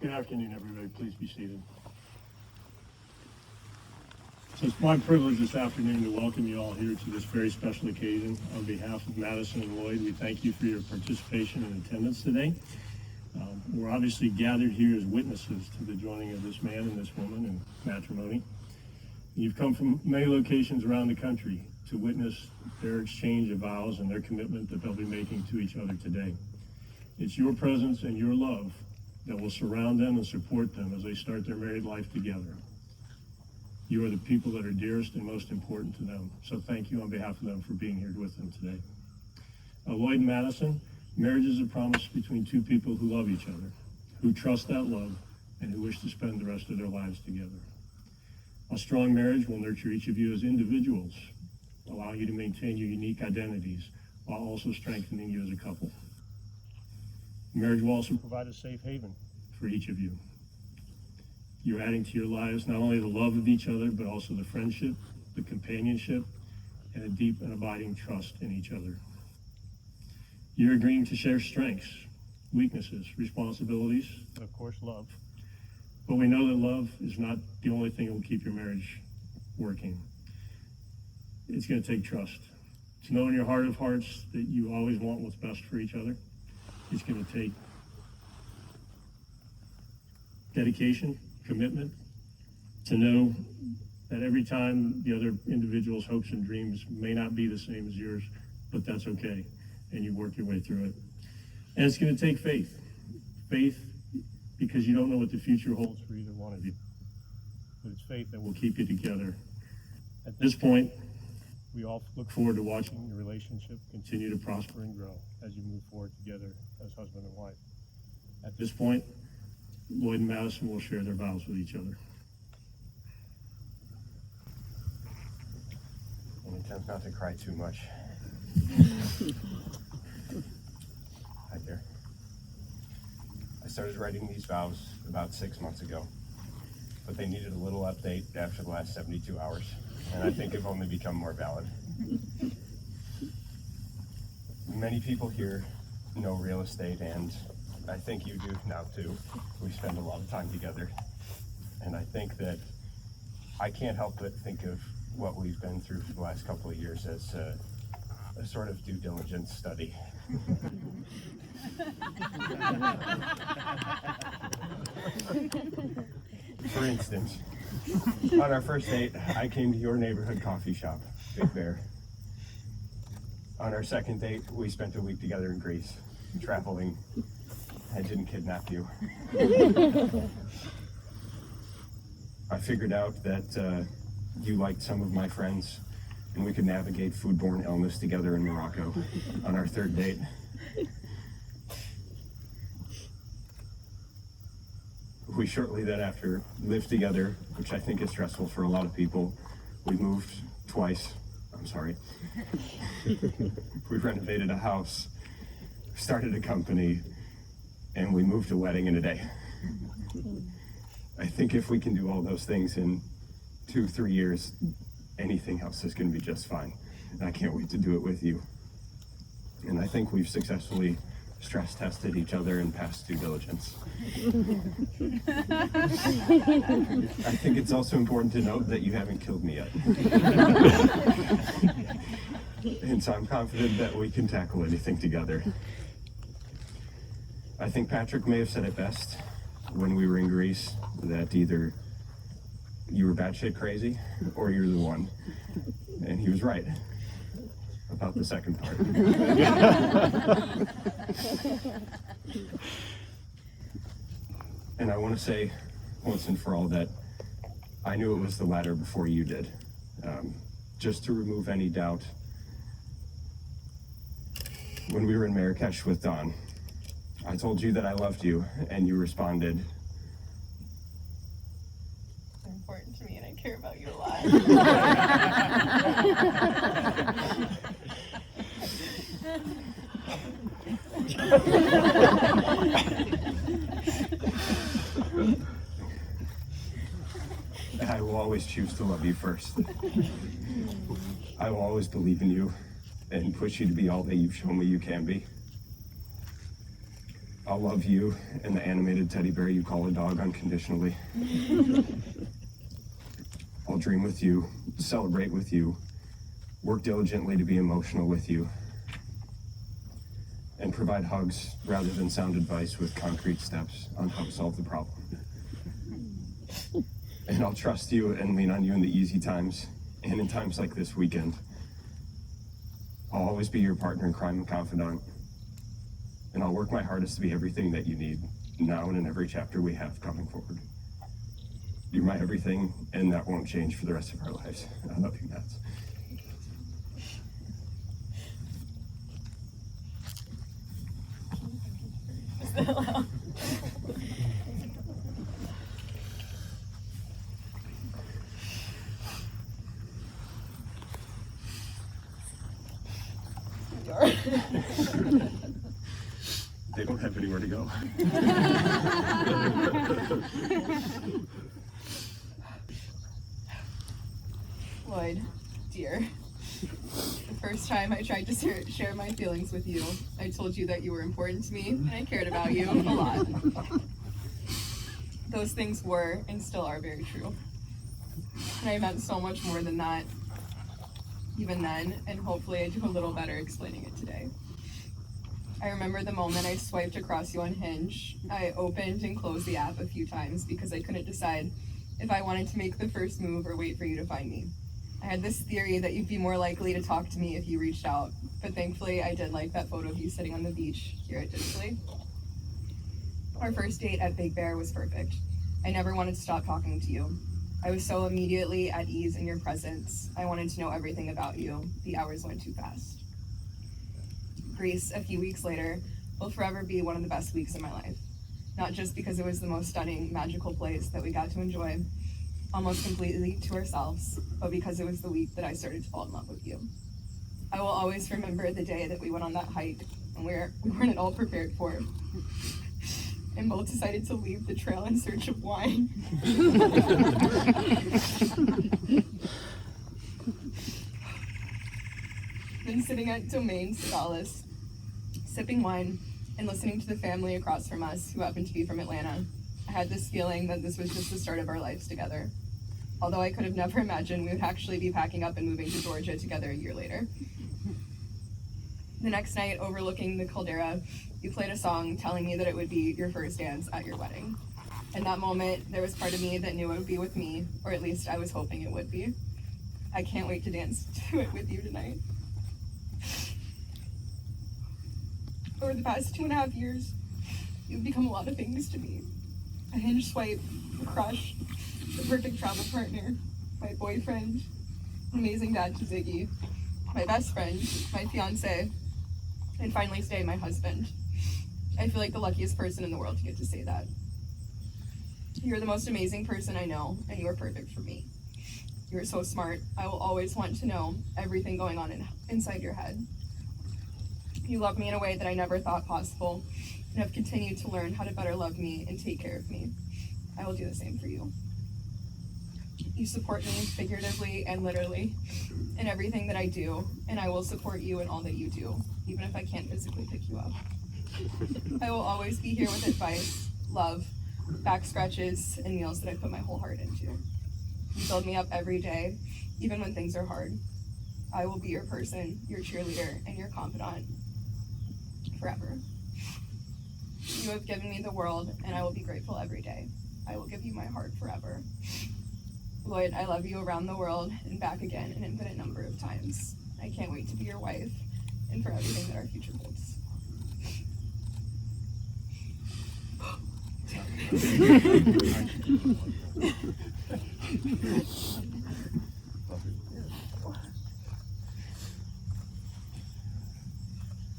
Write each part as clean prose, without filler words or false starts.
Good afternoon, everybody. Please be seated. So it's my privilege this afternoon to welcome you all here to this very special occasion. On behalf of Madison and Lloyd, we thank you for your participation and attendance today. We're obviously gathered here as witnesses to the joining of this man and this woman in matrimony. You've come from many locations around the country to witness their exchange of vows and their commitment that they'll be making to each other today. It's your presence and your love that will surround them and support them as they start their married life together. You are the people that are dearest and most important to them. So thank you on behalf of them for being here with them today. Lloyd and Madison, marriage is a promise between two people who love each other, who trust that love, and who wish to spend the rest of their lives together. A strong marriage will nurture each of you as individuals, allow you to maintain your unique identities, while also strengthening you as a couple. Marriage will also provide a safe haven for each of you. You're adding to your lives not only the love of each other, but also the friendship, the companionship, and a deep and abiding trust in each other. You're agreeing to share strengths, weaknesses, responsibilities, and of course, love. But we know that love is not the only thing that will keep your marriage working. It's going to take trust. To know in your heart of hearts that you always want what's best for each other. It's going to take dedication, commitment, to know that every time the other individual's hopes and dreams may not be the same as yours, but that's okay, and you work your way through it. And it's going to take faith. Faith because you don't know what the future holds for either one of you. But it's faith that will keep you together. At this point, we all look forward to watching your relationship continue to prosper and grow as you move forward together as husband and wife. At this point, Lloyd and Madison will share their vows with each other. And attempt not to cry too much. Hi there. I started writing these vows about 6 months ago, but they needed a little update after the last 72 hours, and I think have only become more valid. Many people here know real estate, and I think you do now too. We spend a lot of time together, and I think that I can't help but think of what we've been through for the last couple of years as a sort of due diligence study. For instance, on our first date, I came to your neighborhood coffee shop, Big Bear. On our second date, we spent a week together in Greece, traveling. I didn't kidnap you. I figured out that you liked some of my friends, and we could navigate foodborne illness together in Morocco on our third date. We shortly thereafter lived together, which I think is stressful for a lot of people. We moved twice. I'm sorry. We renovated a house, started a company, and we moved a wedding in a day. I think if we can do all those things in 2-3 years, anything else is going to be just fine. And I can't wait to do it with you. And I think we've successfully stress tested each other and passed due diligence. I think it's also important to note that you haven't killed me yet. And so I'm confident that we can tackle anything together. I think Patrick may have said it best when we were in Greece, that either you were batshit crazy or you're the one. And he was right about the second part. And I want to say once and for all that I knew it was the latter before you did. Just to remove any doubt, when we were in Marrakesh with Dawn, I told you that I loved you, and you responded, "You're important to me and I care about you a lot." I will always choose to love you first. I will always believe in you and push you to be all that you've shown me you can be. I'll love you and the animated teddy bear you call a dog unconditionally. I'll dream with you, celebrate with you, work diligently to be emotional with you, and provide hugs rather than sound advice with concrete steps on how to solve the problem. And I'll trust you and lean on you in the easy times and in times like this weekend. I'll always be your partner in crime and confidant. And I'll work my hardest to be everything that you need now and in every chapter we have coming forward. You're my everything, and that won't change for the rest of our lives. I love you, Matt. They don't have anywhere to go. Lloyd, dear, the first time I tried to share my feelings with you, I told you that you were important to me and I cared about you a lot. Those things were and still are very true. And I meant so much more than that, even then, and hopefully I do a little better explaining it today. I remember the moment I swiped across you on Hinge. I opened and closed the app a few times because I couldn't decide if I wanted to make the first move or wait for you to find me. I had this theory that you'd be more likely to talk to me if you reached out, but thankfully I did like that photo of you sitting on the beach here at Disney. Our first date at Big Bear was perfect. I never wanted to stop talking to you. I was so immediately at ease in your presence. I wanted to know everything about you. The hours went too fast. Greece, a few weeks later, will forever be one of the best weeks of my life. Not just because it was the most stunning, magical place that we got to enjoy almost completely to ourselves, but because it was the week that I started to fall in love with you. I will always remember the day that we went on that hike and we weren't at all prepared for it. And both decided to leave the trail in search of wine. Then sitting at Domaine Sodales, sipping wine and listening to the family across from us who happened to be from Atlanta, I had this feeling that this was just the start of our lives together. Although I could have never imagined we would actually be packing up and moving to Georgia together a year later. The next night, overlooking the caldera, you played a song telling me that it would be your first dance at your wedding. In that moment, there was part of me that knew it would be with me, or at least I was hoping it would be. I can't wait to dance to it with you tonight. Over the past 2.5 years, you've become a lot of things to me. A Hinge swipe, a crush, the perfect travel partner, my boyfriend, an amazing dad to Ziggy, my best friend, my fiance, and finally today, my husband. I feel like the luckiest person in the world to get to say that. You're the most amazing person I know, and you are perfect for me. You are so smart. I will always want to know everything going on inside your head. You love me in a way that I never thought possible, and have continued to learn how to better love me and take care of me. I will do the same for you. You support me figuratively and literally in everything that I do, and I will support you in all that you do, even if I can't physically pick you up. I will always be here with advice, love, back scratches, and meals that I put my whole heart into. You build me up every day, even when things are hard. I will be your person, your cheerleader, and your confidant forever. You have given me the world, and I will be grateful every day. I will give you my heart forever. Lloyd, I love you around the world and back again an infinite number of times. I can't wait to be your wife and for everything that our future holds.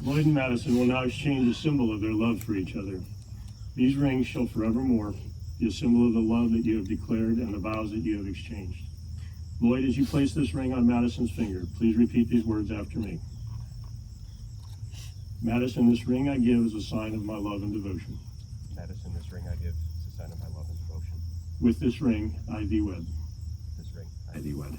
Lloyd and Madison will now exchange a symbol of their love for each other. These rings shall forevermore be a symbol of the love that you have declared and the vows that you have exchanged. Lloyd, as you place this ring on Madison's finger, please repeat these words after me. Madison, this ring I give as a sign of my love and devotion. Madison, this ring I give is a sign of my love and devotion. With this ring, I thee wed. This ring I thee wed.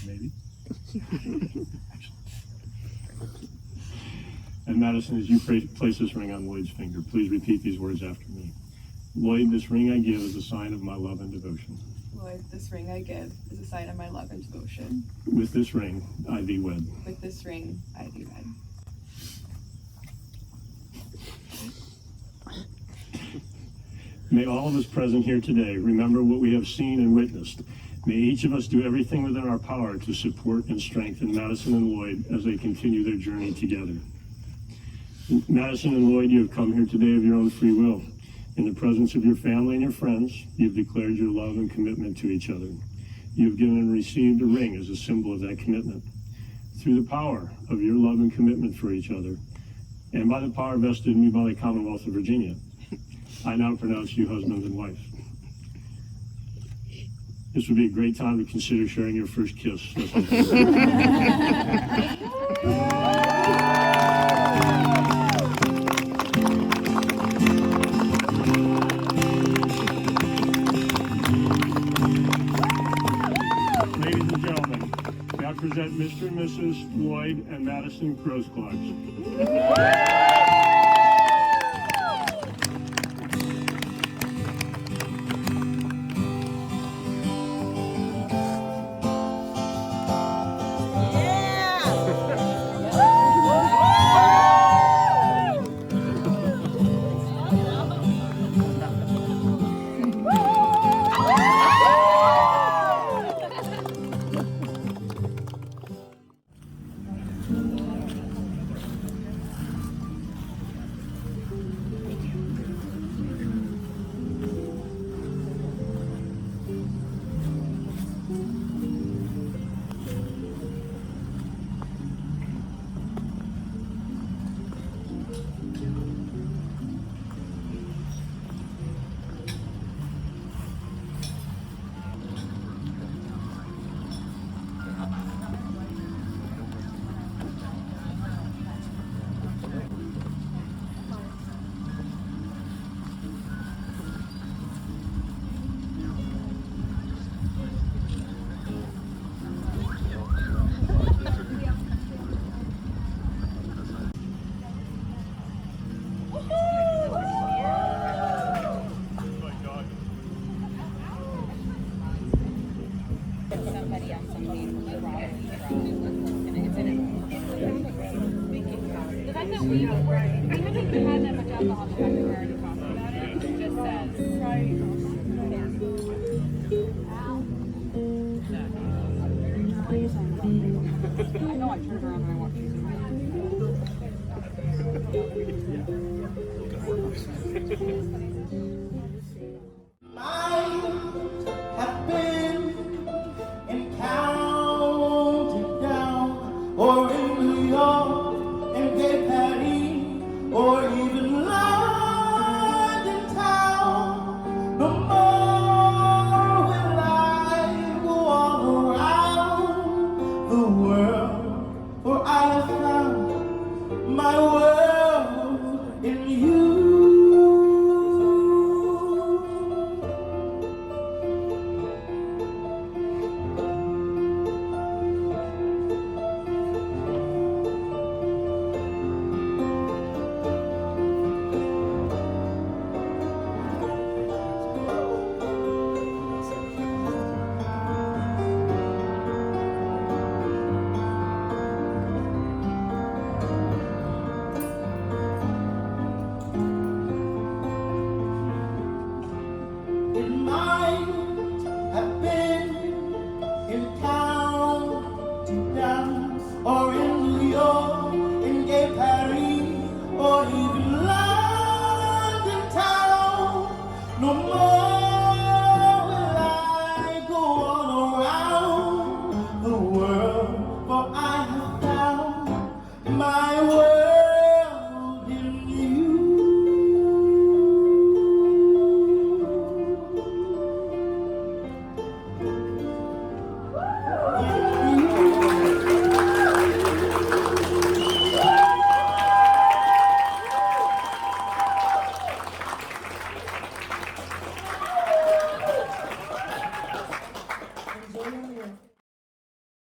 Maybe. And Madison, as you place this ring on Lloyd's finger, please repeat these words after me. Lloyd, this ring I give is a sign of my love and devotion. Lloyd, this ring I give is a sign of my love and devotion. With this ring, I thee wed. With this ring, I thee wed. May all of us present here today remember what we have seen and witnessed. May each of us do everything within our power to support and strengthen Madison and Lloyd as they continue their journey together. Madison and Lloyd, you have come here today of your own free will. In the presence of your family and your friends, you have declared your love and commitment to each other. You have given and received a ring as a symbol of that commitment. Through the power of your love and commitment for each other, and by the power vested in me by the Commonwealth of Virginia, I now pronounce you husband and wife. This would be a great time to consider sharing your first kiss. Ladies and gentlemen, may I present Mr. and Mrs. Lloyd and Madison Grossklogs. Somebody else something the fact that we haven't even had that much alcohol, the fact that we're already talking about it just says I know I turned around and I walked have been counted down, or in New York and Gay Paris, or even London town. No more will I go all around the world, for I have found my world in you. Hallelujah.